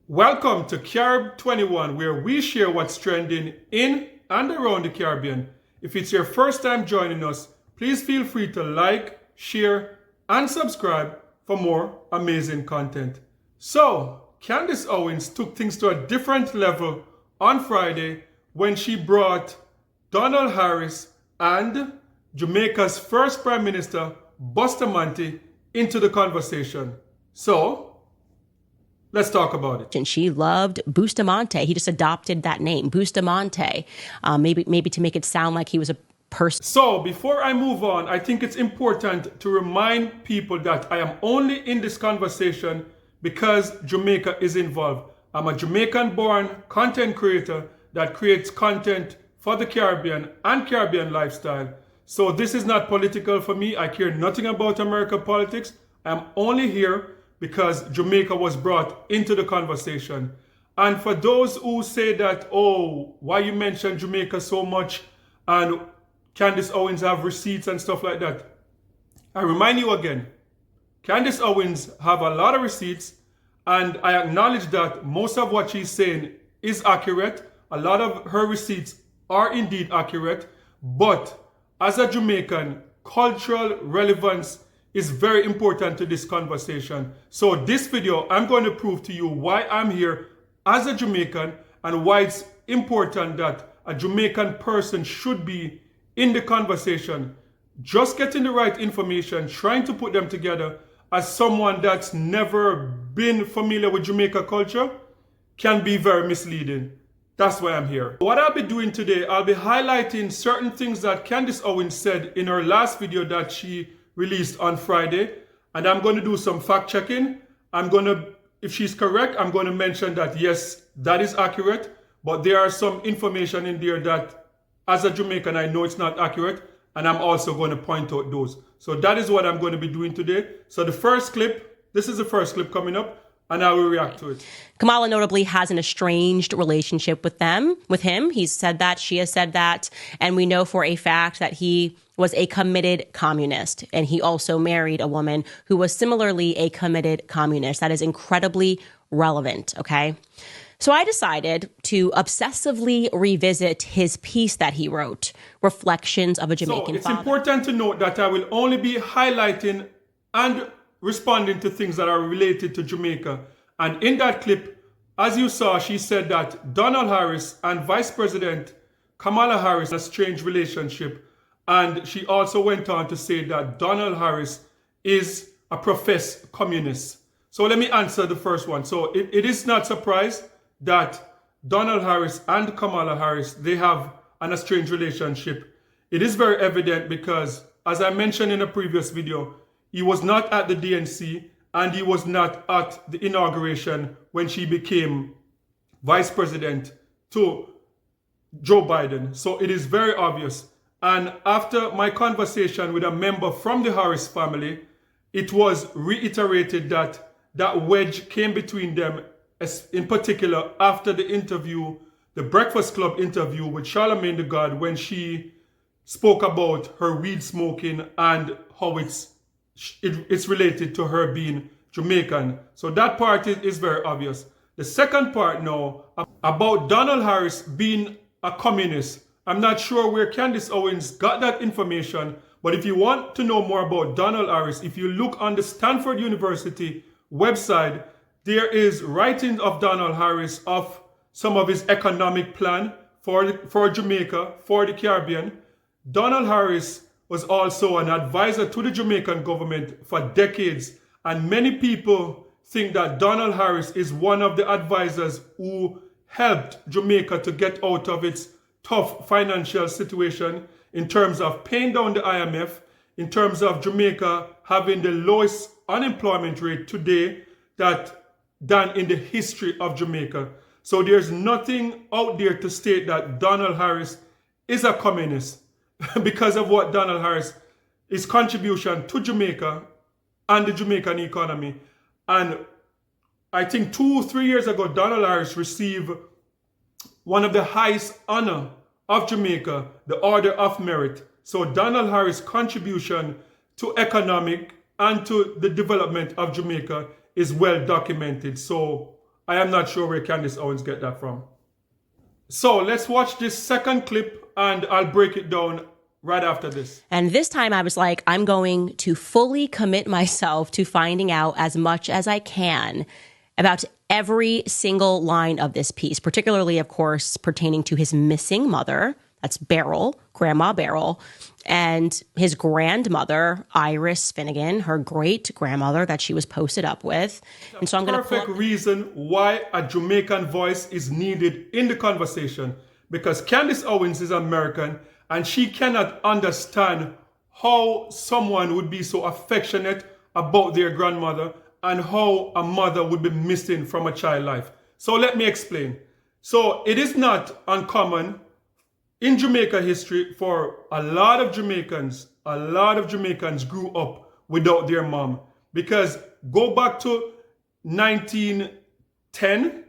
Welcome to Carib 21, where we share what's trending in and around the Caribbean. If it's your first time joining us, please feel free to like, share, and subscribe for more amazing content. So, Candace Owens took things to a different level on Friday when she brought Donald Harris and Jamaica's first Prime Minister, Bustamante, into the conversation. So, let's talk about it. And she loved Bustamante. He just adopted that name, Bustamante, maybe to make it sound like he was a person. So before I move on, I think it's important to remind people that I am only in this conversation because Jamaica is involved. I'm a Jamaican-born content creator that creates content for the Caribbean and Caribbean lifestyle. So this is not political for me. I care nothing about American politics. I'm only here because Jamaica was brought into the conversation. And for those who say that, oh, why you mention Jamaica so much and Candace Owens have receipts and stuff like that, I remind you again, Candace Owens have a lot of receipts, and I acknowledge that most of what she's saying is accurate. A lot of her receipts are indeed accurate, but as a Jamaican, cultural relevance is very important to this conversation. So this video, I'm going to prove to you why I'm here as a Jamaican and why it's important that a Jamaican person should be in the conversation. Just getting the right information, trying to put them together as someone that's never been familiar with Jamaica culture can be very misleading. That's why I'm here. What I'll be doing today, I'll be highlighting certain things that Candace Owens said in her last video that she released on Friday, and I'm going to do some fact checking. If she's correct, I'm going to mention that yes, that is accurate, but there are some information in there that as a Jamaican, I know it's not accurate, and I'm also going to point out those. So that is what I'm going to be doing today. So this is the first clip coming up, and I will react to it. Kamala notably has an estranged relationship with him. He's said that, she has said that, and we know for a fact that he was a committed communist, and he also married a woman who was similarly a committed communist. That is incredibly relevant, okay? So I decided to obsessively revisit his piece that he wrote, Reflections of a Jamaican Father. So it's Father. important to note that I will only be highlighting and responding to things that are related to Jamaica. And in that clip, as you saw, she said that Donald Harris and Vice President Kamala Harris have a strange relationship. And she also went on to say that Donald Harris is a professed communist. So let me answer the first one. So it is not surprised that Donald Harris and Kamala Harris, they have an estranged relationship. It is very evident because, as I mentioned in a previous video, he was not at the DNC and he was not at the inauguration when she became vice president to Joe Biden. So it is very obvious. And after my conversation with a member from the Harris family, it was reiterated that that wedge came between them, in particular after the interview, the Breakfast Club interview with Charlamagne tha God, when she spoke about her weed smoking and how it's related to her being Jamaican. So that part is very obvious. The second part now, about Donald Harris being a communist. I'm not sure where Candace Owens got that information, but if you want to know more about Donald Harris, if you look on the Stanford University website, there is writings of Donald Harris of some of his economic plan for Jamaica, for the Caribbean. Donald Harris was also an advisor to the Jamaican government for decades, and many people think that Donald Harris is one of the advisors who helped Jamaica to get out of its tough financial situation in terms of paying down the IMF, in terms of Jamaica having the lowest unemployment rate today than in the history of Jamaica. So there's nothing out there to state that Donald Harris is a communist because of what Donald Harris, his contribution to Jamaica and the Jamaican economy. And I think 2-3 years ago, Donald Harris received one of the highest honor of Jamaica, the Order of Merit. So Donald Harris' contribution to economic and to the development of Jamaica is well documented. So I am not sure where Candace Owens get that from. So let's watch this second clip and I'll break it down right after this. And this time I was like, I'm going to fully commit myself to finding out as much as I can about every single line of this piece, particularly, of course, pertaining to his missing mother. That's Beryl, Grandma Beryl, and his grandmother, Iris Finnegan, her great-grandmother that she was posted up with. And so I'm going to perfect reason why a Jamaican voice is needed in the conversation, because Candace Owens is American and she cannot understand how someone would be so affectionate about their grandmother and how a mother would be missing from a child life. So let me explain. So it is not uncommon in Jamaica history for a lot of Jamaicans grew up without their mom. Because go back to 1910,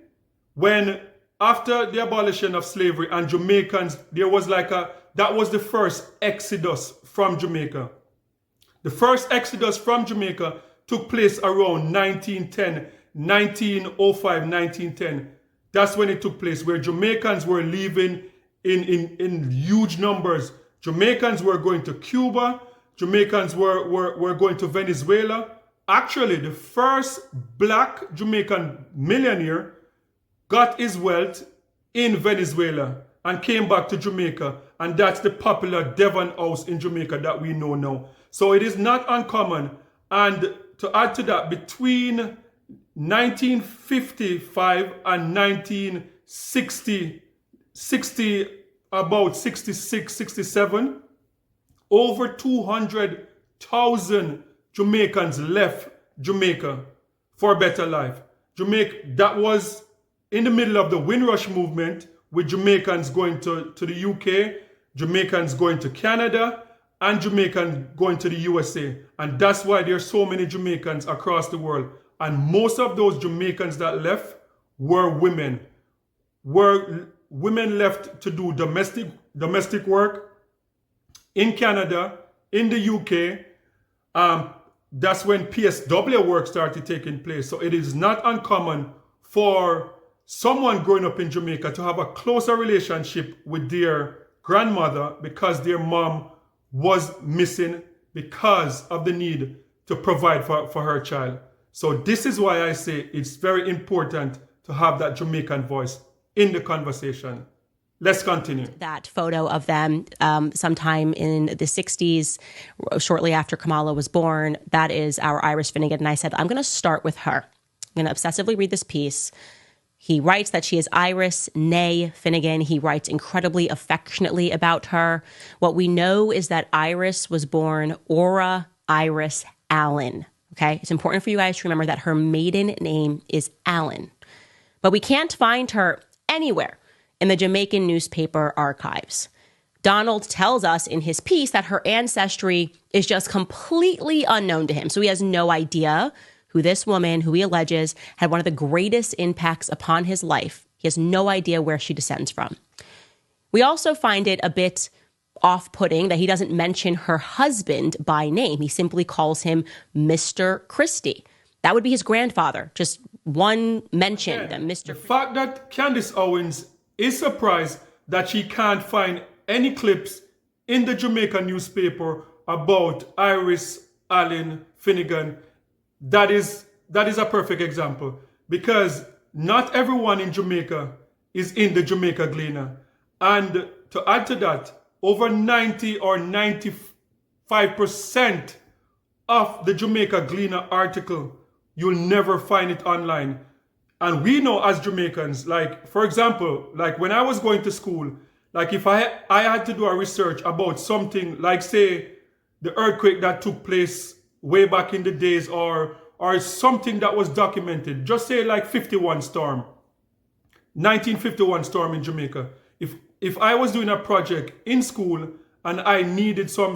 when after the abolition of slavery and Jamaicans, there was that was the first exodus from Jamaica. The first exodus from Jamaica took place around 1910, 1905, 1910. That's when it took place, where Jamaicans were leaving in huge numbers. Jamaicans were going to Cuba. Jamaicans were going to Venezuela. Actually, the first black Jamaican millionaire got his wealth in Venezuela and came back to Jamaica. And that's the popular Devon House in Jamaica that we know now. So it is not uncommon. And to add to that, between 1955 and 1960, about 66, 67, over 200,000 Jamaicans left Jamaica for a better life. That was in the middle of the Windrush movement, with Jamaicans going to the UK, Jamaicans going to Canada, and Jamaicans going to the USA. And that's why there's so many Jamaicans across the world. And most of those Jamaicans that left were women. Women left to do domestic work in Canada, in the UK. That's when PSW work started taking place. So it is not uncommon for someone growing up in Jamaica to have a closer relationship with their grandmother because their mom was missing because of the need to provide for her child. So this is why I say it's very important to have that Jamaican voice in the conversation. Let's continue. That photo of them sometime in the 60s, shortly after Kamala was born, that is our Iris Finnegan. And I said, I'm going to start with her. I'm going to obsessively read this piece. He writes that she is Iris Nay Finnegan. He writes incredibly affectionately about her. What we know is that Iris was born Ora Iris Allen. Okay, it's important for you guys to remember that her maiden name is Allen. But we can't find her anywhere in the Jamaican newspaper archives. Donald tells us in his piece that her ancestry is just completely unknown to him. So he has no idea who this woman, who he alleges had one of the greatest impacts upon his life. He has no idea where she descends from. We also find it a bit off-putting that he doesn't mention her husband by name. He simply calls him Mr. Christie. That would be his grandfather. Just one mention that Mr. The fact that Candace Owens is surprised that she can't find any clips in the Jamaican newspaper about Iris Allen Finnegan, that is a perfect example, because not everyone in Jamaica is in the Jamaica Gleaner. And to add to that, over 90 or 95% of the Jamaica Gleaner article, you'll never find it online. And we know as Jamaicans, like, for example, like when I was going to school, like if I had to do a research about something, like say the earthquake that took place way back in the days, or something that was documented, just say like 1951 storm in Jamaica. If I was doing a project in school and I needed some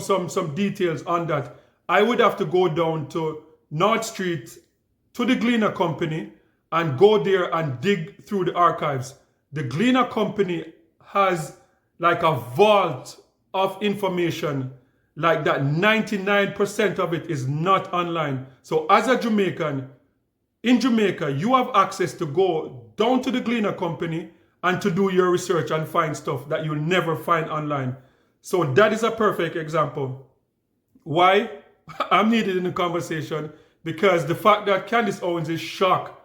details on that, I would have to go down to North Street to the Gleaner Company and go there and dig through the archives. The Gleaner Company has like a vault of information, like that 99% of it is not online. So as a Jamaican, in Jamaica, you have access to go down to the Gleaner Company and to do your research and find stuff that you'll never find online. So that is a perfect example. Why? I'm needed in the conversation because the fact that Candace Owens is shocked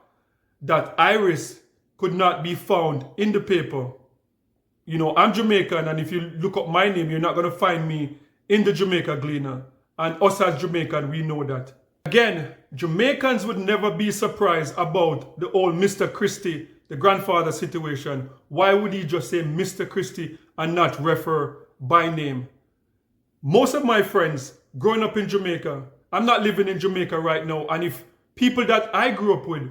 that Iris could not be found in the paper. You know, I'm Jamaican, and if you look up my name, you're not going to find me in the Jamaica Gleaner. And us as Jamaican, we know that. Again, Jamaicans would never be surprised about the old Mr. Christie, the grandfather situation. Why would he just say Mr. Christie and not refer by name? Most of my friends growing up in Jamaica, I'm not living in Jamaica right now, and if people that I grew up with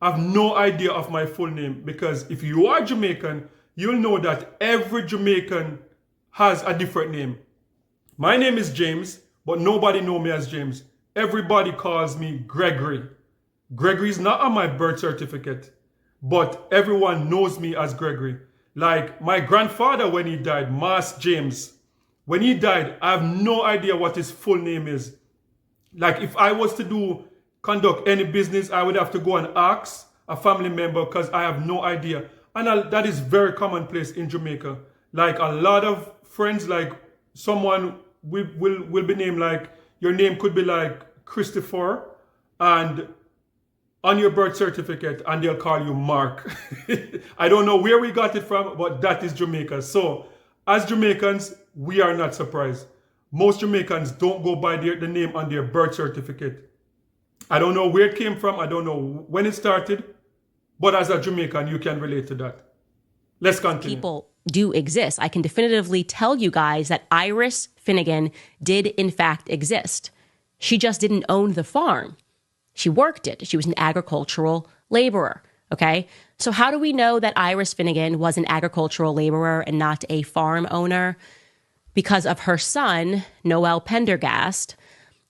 have no idea of my full name, because if you are Jamaican, you'll know that every Jamaican has a different name. My name is James, but nobody knows me as James. Everybody calls me Gregory. Gregory is not on my birth certificate, but everyone knows me as Gregory. Like my grandfather, when he died, Mas James, when he died, I have no idea what his full name is. Like if I was to conduct any business, I would have to go and ask a family member because I have no idea. And that is very commonplace in Jamaica. Like a lot of friends, like someone will be named, like your name could be like Christopher, and on your birth certificate, and they'll call you Mark. I don't know where we got it from, but that is Jamaica. So as Jamaicans, we are not surprised. Most Jamaicans don't go by the name on their birth certificate. I don't know where it came from. I don't know when it started. But as a Jamaican, you can relate to that. Let's continue. People do exist. I can definitively tell you guys that Iris Finnegan did in fact exist. She just didn't own the farm. She worked it. She was an agricultural laborer. Okay. So how do we know that Iris Finnegan was an agricultural laborer and not a farm owner? Because of her son, Noel Pendergast.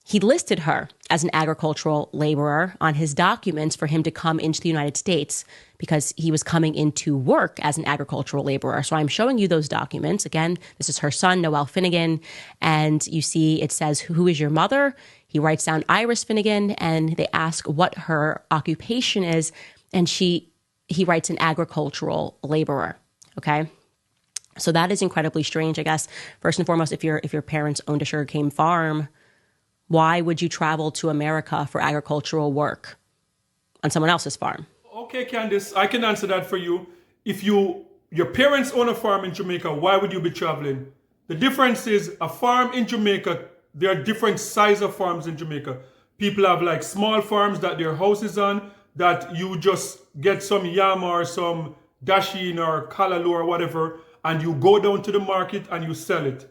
He listed her as an agricultural laborer on his documents for him to come into the United States because he was coming into work as an agricultural laborer. So I'm showing you those documents. Again, this is her son, Noel Finnegan. And you see it says, who is your mother? He writes down Iris Finnegan, and they ask what her occupation is. And he writes an agricultural laborer. Okay. So that is incredibly strange, I guess. First and foremost, if your parents owned a sugarcane farm, why would you travel to America for agricultural work on someone else's farm? Okay, Candace, I can answer that for you. If your parents own a farm in Jamaica, why would you be traveling? The difference is a farm in Jamaica, there are different size of farms in Jamaica. People have like small farms that their house is on, that you just get some yam or some dashin or callaloo or whatever, and you go down to the market and you sell it.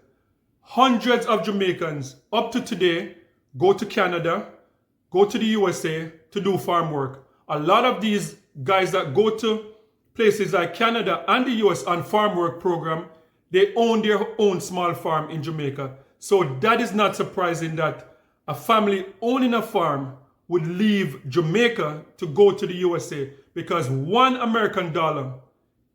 Hundreds of Jamaicans up to today go to Canada, go to the USA to do farm work. A lot of these guys that go to places like Canada and the US on farm work program, they own their own small farm in Jamaica. So that is not surprising that a family owning a farm would leave Jamaica to go to the USA, because $1 American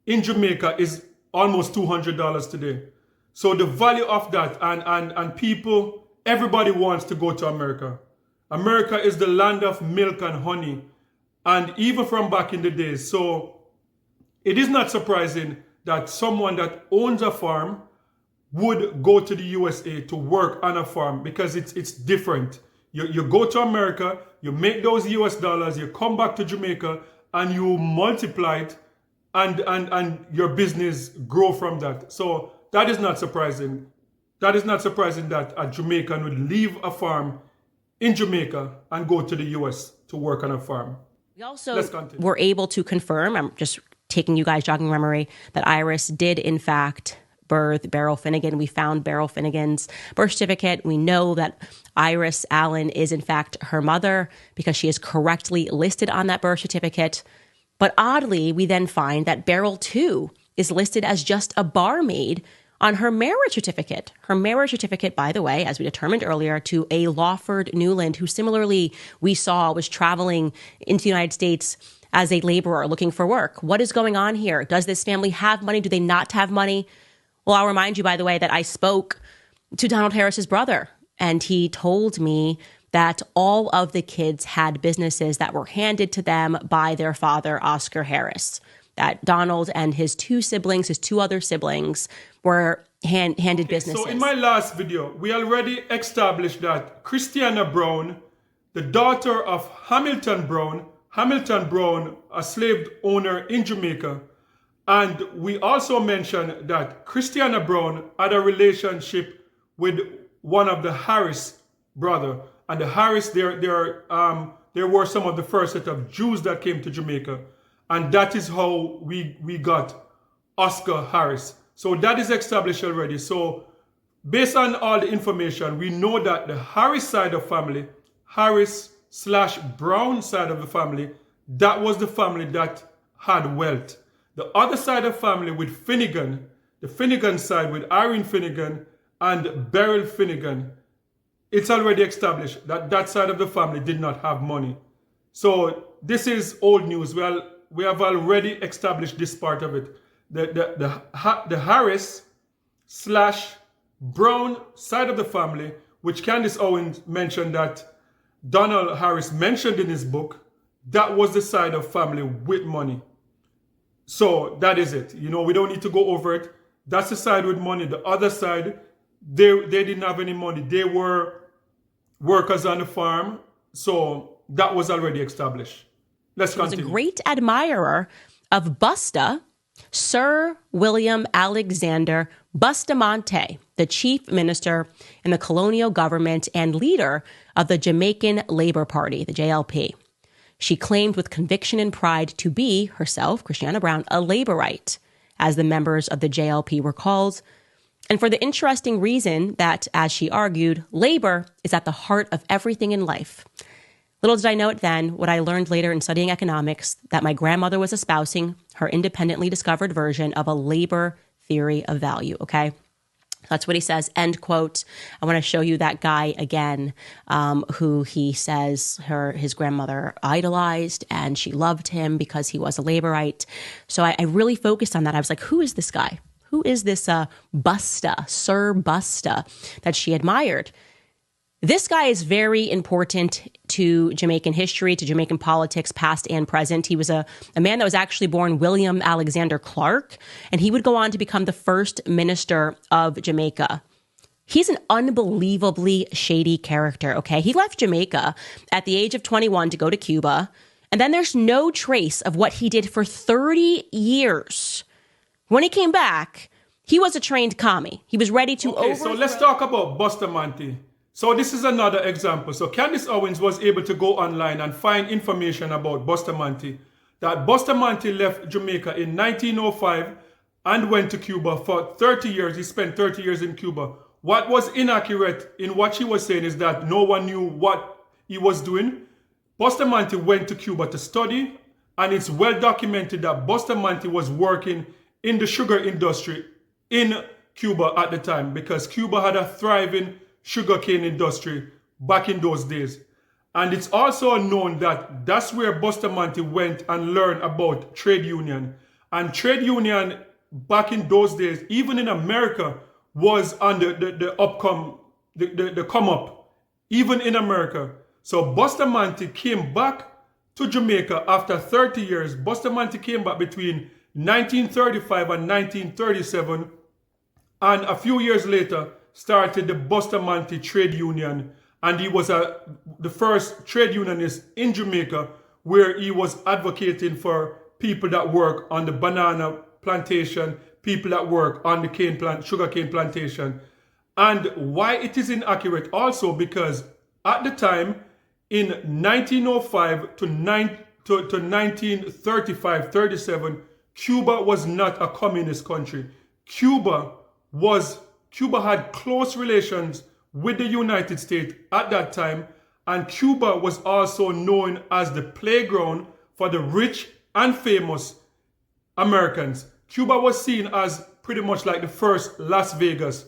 in Jamaica is almost $200 today. So the value of that, and people, everybody wants to go to America. America is the land of milk and honey. And even from back in the days. So it is not surprising that someone that owns a farm would go to the USA to work on a farm, because it's different. You go to America, you make those US dollars, you come back to Jamaica and you multiply it, and your business grow from that. So that is not surprising. That is not surprising that a Jamaican would leave a farm in Jamaica and go to the US to work on a farm. We also were able to confirm, I'm just taking you guys jogging memory, that Iris did in fact birth Beryl Finnegan. We found Beryl Finnegan's birth certificate. We know that Iris Allen is in fact her mother because she is correctly listed on that birth certificate. But oddly, we then find that Beryl too is listed as just a barmaid on her marriage certificate. Her marriage certificate, by the way, as we determined earlier, to a Lawford Newland, who similarly we saw was traveling into the United States as a laborer looking for work. What is going on here? Does this family have money? Do they not have money? Well, I'll remind you, by the way, that I spoke to Donald Harris's brother, and he told me that all of the kids had businesses that were handed to them by their father, Oscar Harris. That Donald and his two other siblings, were handed businesses. So in my last video, we already established that Christiana Brown, the daughter of Hamilton Brown, a slave owner in Jamaica, and we also mentioned that Christiana Brown had a relationship with one of the Harris brother, and the Harris, there were some of the first set of Jews that came to Jamaica. And that is how we got Oscar Harris. So that is established already. So based on all the information, we know that the Harris side of family, Harris/Brown side of the family, that was the family that had wealth. The other side of family with Finnegan, the Finnegan side with Irene Finnegan and Beryl Finnegan, it's already established that that side of the family did not have money. So this is old news. Well, we have already established this part of it. The Harris/Brown side of the family, which Candace Owens mentioned that Donald Harris mentioned in his book, that was the side of family with money. So that is it. You know, we don't need to go over it. That's the side with money. The other side, they didn't have any money. They were workers on the farm. So that was already established. Let's continue. He was a great admirer of Busta, Sir William Alexander Bustamante, the chief minister in the colonial government and leader of the Jamaican Labour Party, the JLP. She claimed with conviction and pride to be, herself, Christiana Brown, a Labourite, as the members of the JLP were called, and for the interesting reason that, as she argued, labor is at the heart of everything in life. Little did I know it then, what I learned later in studying economics, that my grandmother was espousing her independently discovered version of a labor theory of value, okay? That's what he says, end quote. I want to show you that guy again, who he says his grandmother idolized and she loved him because he was a Labourite. So I really focused on that. I was like, who is this guy? Who is this Busta, Sir Busta, that she admired? This guy is very important to Jamaican history, to Jamaican politics, past and present. He was a man that was actually born William Alexander Clark, and he would go on to become the first minister of Jamaica. He's an unbelievably shady character, okay? He left Jamaica at the age of 21 to go to Cuba, and then there's no trace of what he did for 30 years. When he came back, he was a trained commie. He was ready to overthrow... So let's talk about Bustamante. So this is another example. So Candace Owens was able to go online and find information about Bustamante. That Bustamante left Jamaica in 1905 and went to Cuba for 30 years. He spent 30 years in Cuba. What was inaccurate in what she was saying is that no one knew what he was doing. Bustamante went to Cuba to study, and it's well documented that Bustamante was working in the sugar industry in Cuba at the time, because Cuba had a thriving sugarcane industry back in those days. And it's also known that that's where Bustamante went and learned about trade union. And trade union back in those days, even in America, was on the come up, even in America. So Bustamante came back to Jamaica after 30 years. Bustamante came back between 1935 and 1937, and a few years later started the Bustamante Trade Union, and he was the first trade unionist in Jamaica, where he was advocating for people that work on the banana plantation, people that work on the sugarcane plantation. And why it is inaccurate also, because at the time, in 1905 to 1935-37, Cuba was not a communist country. Cuba had close relations with the United States at that time, and Cuba was also known as the playground for the rich and famous Americans. Cuba was seen as pretty much like the first Las Vegas,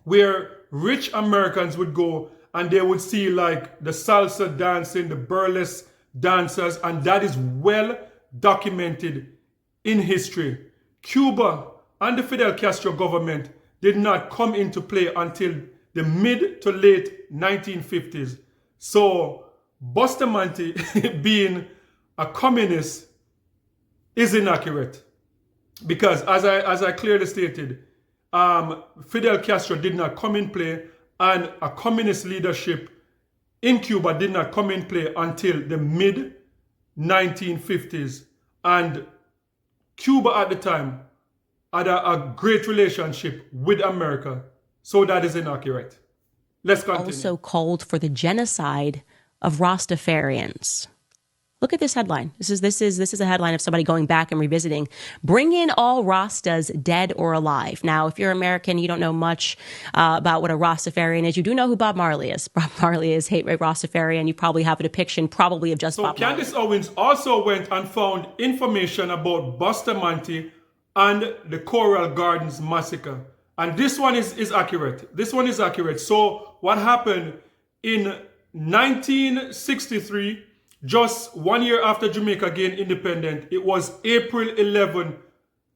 where rich Americans would go and they would see like the salsa dancing, the burlesque dancers, and that is well documented in history. Cuba and the Fidel Castro government did not come into play until the mid to late 1950s. So Bustamante being a communist is inaccurate, because as I clearly stated, Fidel Castro did not come in play, and a communist leadership in Cuba did not come in play until the mid 1950s, and Cuba at the time had a great relationship with America. So that is inaccurate. Let's continue. Also called for the genocide of Rastafarians. Look at this headline. This is a headline of somebody going back and revisiting. Bring in all Rastas, dead or alive. Now, if you're American, you don't know much about what a Rastafarian is. You do know who Bob Marley is. Bob Marley is a Rastafarian. You probably have a depiction probably of just Bob Marley. Candace Owens also went and found information about Bustamante and the Coral Gardens massacre. And this one is accurate. This one is accurate. So what happened in 1963, just 1 year after Jamaica gained independence, it was April 11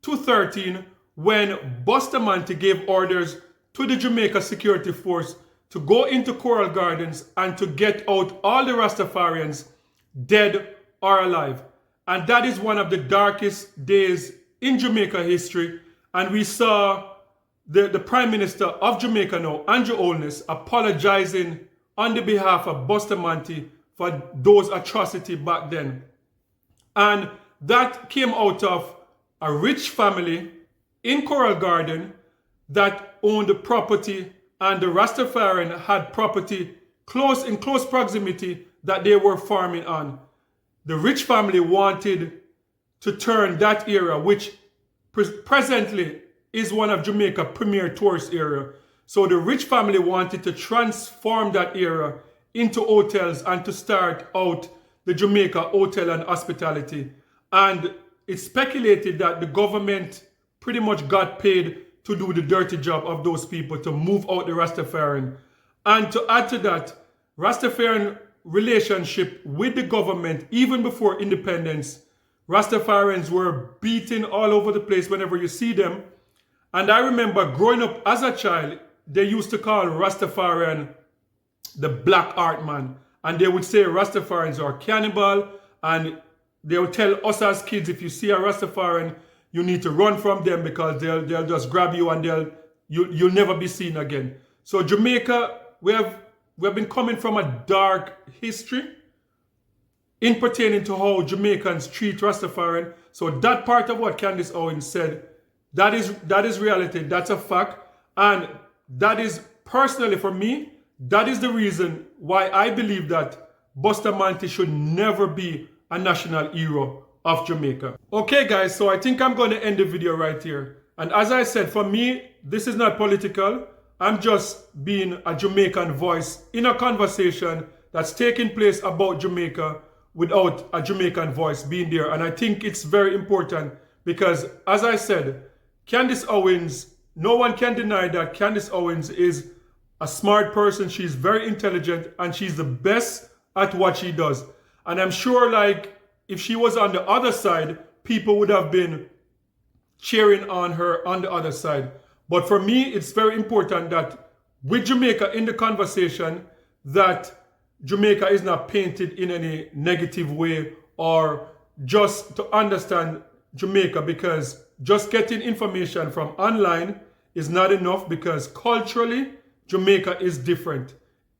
to 13 when Bustamante gave orders to the Jamaica Security Force to go into Coral Gardens and to get out all the Rastafarians, dead or alive. And that is one of the darkest days in Jamaica history. And we saw the Prime Minister of Jamaica now, Andrew Holness, apologizing on the behalf of Bustamante for those atrocities back then. And that came out of a rich family in Coral Garden that owned the property, and the Rastafarian had property in close proximity that they were farming on. The rich family wanted to turn that area, which presently is one of Jamaica's premier tourist area. So the rich family wanted to transform that area into hotels and to start out the Jamaica Hotel and Hospitality. And it's speculated that the government pretty much got paid to do the dirty job of those people to move out the Rastafarian. And to add to that, Rastafarian relationship with the government, even before independence, Rastafarians were beaten all over the place whenever you see them. And I remember growing up as a child, they used to call Rastafarian the black art man. And they would say Rastafarians are cannibal. And they would tell us as kids, if you see a Rastafarian, you need to run from them because they'll just grab you and you'll never be seen again. So Jamaica, we have been coming from a dark history in pertaining to how Jamaicans treat Rastafarian. So that part of what Candace Owens said, that is reality, that's a fact. And that is, personally for me, that is the reason why I believe that Bustamante should never be a national hero of Jamaica. Okay guys, so I think I'm going to end the video right here. And as I said, for me, this is not political. I'm just being a Jamaican voice in a conversation that's taking place about Jamaica without a Jamaican voice being there. And I think it's very important because, as I said, Candace Owens, no one can deny that Candace Owens is a smart person. She's very intelligent and she's the best at what she does. And I'm sure, like, if she was on the other side, people would have been cheering on her on the other side. But for me, it's very important that with Jamaica in the conversation, that Jamaica is not painted in any negative way, or just to understand Jamaica, because just getting information from online is not enough, because culturally, Jamaica is different.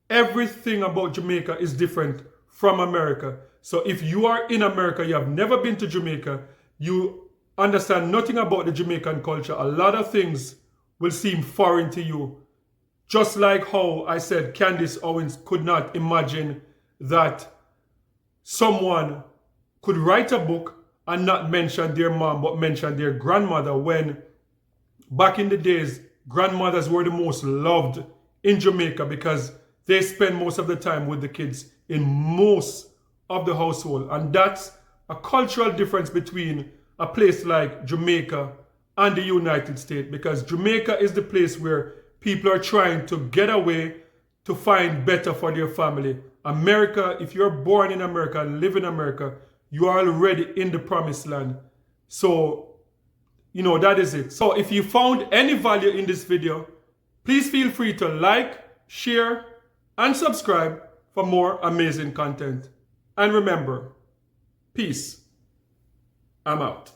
Everything about Jamaica is different from America. So if you are in America, you have never been to Jamaica, you understand nothing about the Jamaican culture, a lot of things will seem foreign to you. Just like how I said Candace Owens could not imagine that someone could write a book and not mention their mom, but mention their grandmother, when back in the days, grandmothers were the most loved in Jamaica because they spend most of the time with the kids in most of the household. And that's a cultural difference between a place like Jamaica and the United States, because Jamaica is the place where people are trying to get away to find better for their family. America, if you're born in America and live in America, you are already in the promised land. So, you know, that is it. So if you found any value in this video, please feel free to like, share, and subscribe. for more amazing content. And remember, peace. I'm out.